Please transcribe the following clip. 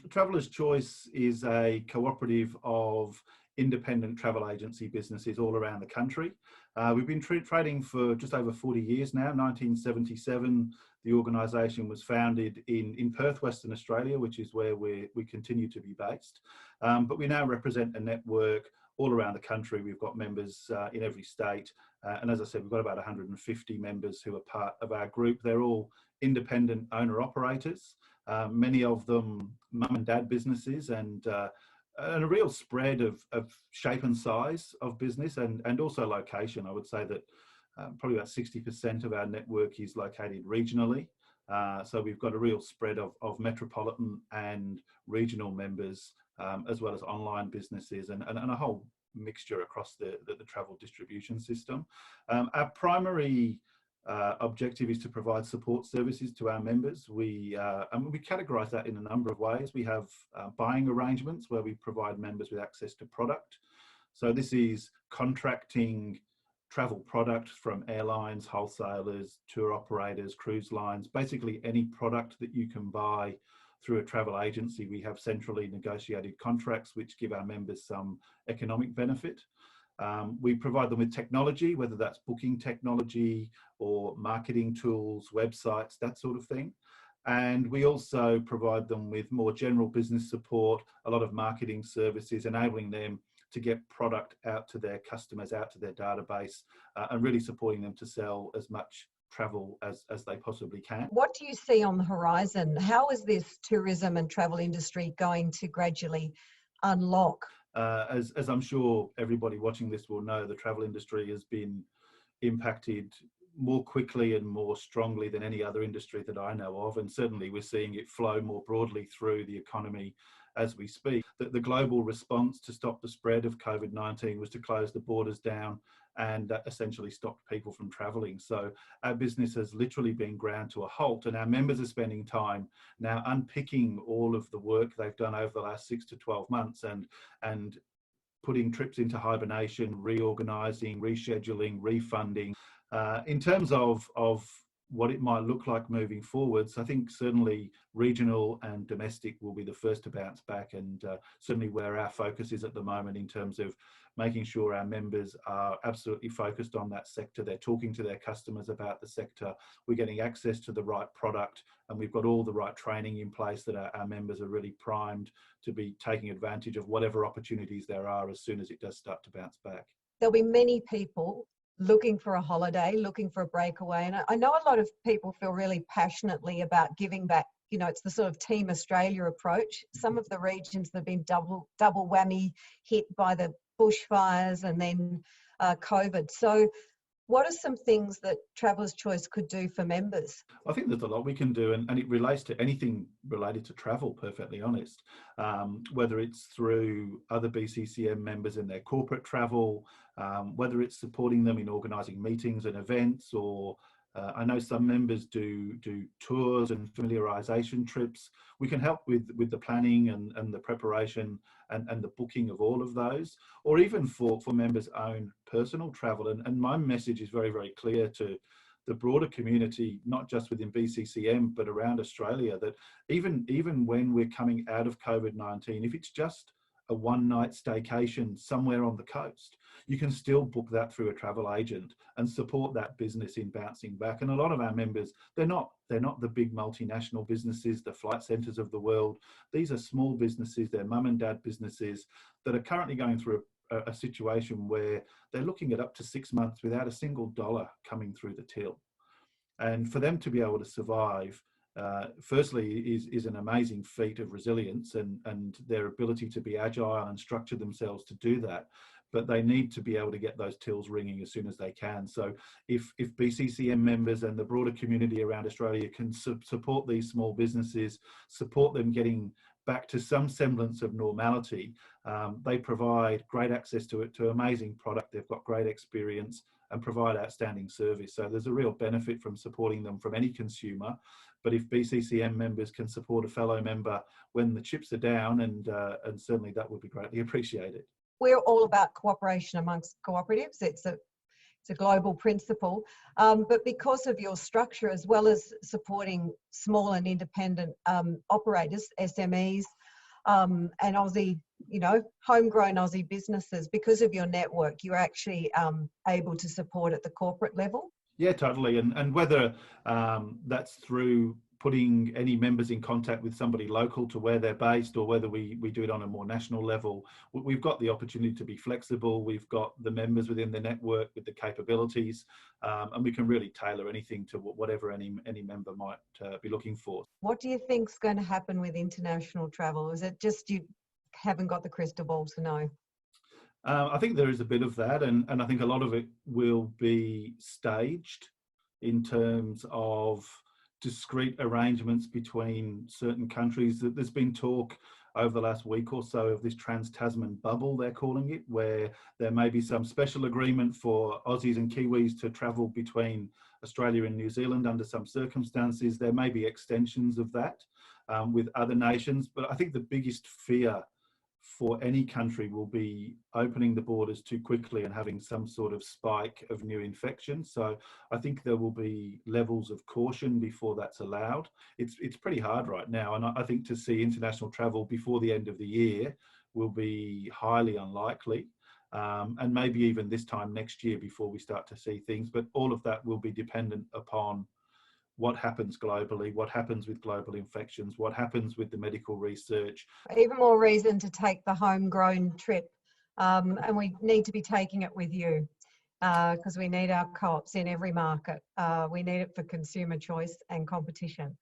Traveller's Choice is a cooperative of independent travel agency businesses all around the country. We've been trading for just over 40 years now. 1977, the organisation was founded in Perth, Western Australia, which is where we continue to be based. But we now represent a network all around the country. We've got members in every state. And as I said, we've got about 150 members who are part of our group. They're all independent owner-operators, many of them mum and dad businesses, and a real spread of shape and size of business and also location. I would say that probably about 60% of our network is located regionally. So we've got a real spread of metropolitan and regional members, as well as online businesses and a whole mixture across the travel distribution system. Our primary objective is to provide support services to our members. We categorise that in a number of ways. We have buying arrangements where we provide members with access to product. So this is contracting travel product from airlines, wholesalers, tour operators, cruise lines, basically any product that you can buy through a travel agency. We have centrally negotiated contracts which give our members some economic benefit. We provide them with technology, whether that's booking technology or marketing tools, websites, that sort of thing. And we also provide them with more general business support, a lot of marketing services, enabling them to get product out to their customers, out to their database, and really supporting them to sell as much travel as they possibly can. What do you see on the horizon? How is this tourism and travel industry going to gradually unlock? As I'm sure everybody watching this will know, the travel industry has been impacted more quickly and more strongly than any other industry that I know of, and certainly we're seeing it flow more broadly through the economy as we speak. The global response to stop the spread of COVID-19 was to close the borders down and essentially stopped people from travelling. So our business has literally been ground to a halt, and our members are spending time now unpicking all of the work they've done over the last 6 to 12 months and putting trips into hibernation, reorganising, rescheduling, refunding. In terms of what it might look like moving forwards, I think certainly regional and domestic will be the first to bounce back, and certainly where our focus is at the moment in terms of making sure our members are absolutely focused on that sector. They're talking to their customers about the sector. We're getting access to the right product, and we've got all the right training in place that our members are really primed to be taking advantage of whatever opportunities there are as soon as it does start to bounce back. There'll be many people looking for a holiday, looking for a breakaway. And I know a lot of people feel really passionately about giving back. You know, it's the sort of Team Australia approach. Some of the regions that have been double whammy hit by the bushfires and then COVID. So what are some things that Traveller's Choice could do for members? I think there's a lot we can do, and it relates to anything related to travel, perfectly honest. Whether it's through other BCCM members in their corporate travel, whether it's supporting them in organising meetings and events, or I know some members do tours and familiarisation trips. We can help with the planning and the preparation and the booking of all of those, or even for members' own personal travel. And my message is very, very clear to the broader community, not just within BCCM, but around Australia, that even when we're coming out of COVID-19, if it's just a one-night staycation somewhere on the coast, you can still book that through a travel agent and support that business in bouncing back. And a lot of our members, they're not the big multinational businesses, the Flight Centres of the world. These are small businesses, they're mum and dad businesses that are currently going through a situation where they're looking at up to 6 months without a single dollar coming through the till. And for them to be able to survive, firstly, is an amazing feat of resilience and their ability to be agile and structure themselves to do that. But they need to be able to get those tills ringing as soon as they can. So if BCCM members and the broader community around Australia can support these small businesses, support them getting back to some semblance of normality, they provide great access to amazing product. They've got great experience and provide outstanding service. So there's a real benefit from supporting them from any consumer. But if BCCM members can support a fellow member when the chips are down, and certainly that would be greatly appreciated. We're all about cooperation amongst cooperatives. It's a global principle, but because of your structure, as well as supporting small and independent operators, SMEs, and Aussie, homegrown Aussie businesses, because of your network, you're actually able to support at the corporate level? Yeah, totally. And whether that's through putting any members in contact with somebody local to where they're based, or whether we do it on a more national level, we've got the opportunity to be flexible. We've got the members within the network with the capabilities, and we can really tailor anything to whatever any member might be looking for. What do you think's going to happen with international travel? Is it just you haven't got the crystal ball to know? I think there is a bit of that, and I think a lot of it will be staged in terms of discrete arrangements between certain countries. There's been talk over the last week or so of this trans-Tasman bubble, they're calling it, where there may be some special agreement for Aussies and Kiwis to travel between Australia and New Zealand under some circumstances. There may be extensions of that with other nations, but I think the biggest fear for any country will be opening the borders too quickly and having some sort of spike of new infections. So I think there will be levels of caution before that's allowed. It's pretty hard right now, and I think to see international travel before the end of the year will be highly unlikely, and maybe even this time next year before we start to see things. But all of that will be dependent upon what happens globally, what happens with global infections, what happens with the medical research. Even more reason to take the homegrown trip, and we need to be taking it with you, because we need our co-ops in every market. We need it for consumer choice and competition.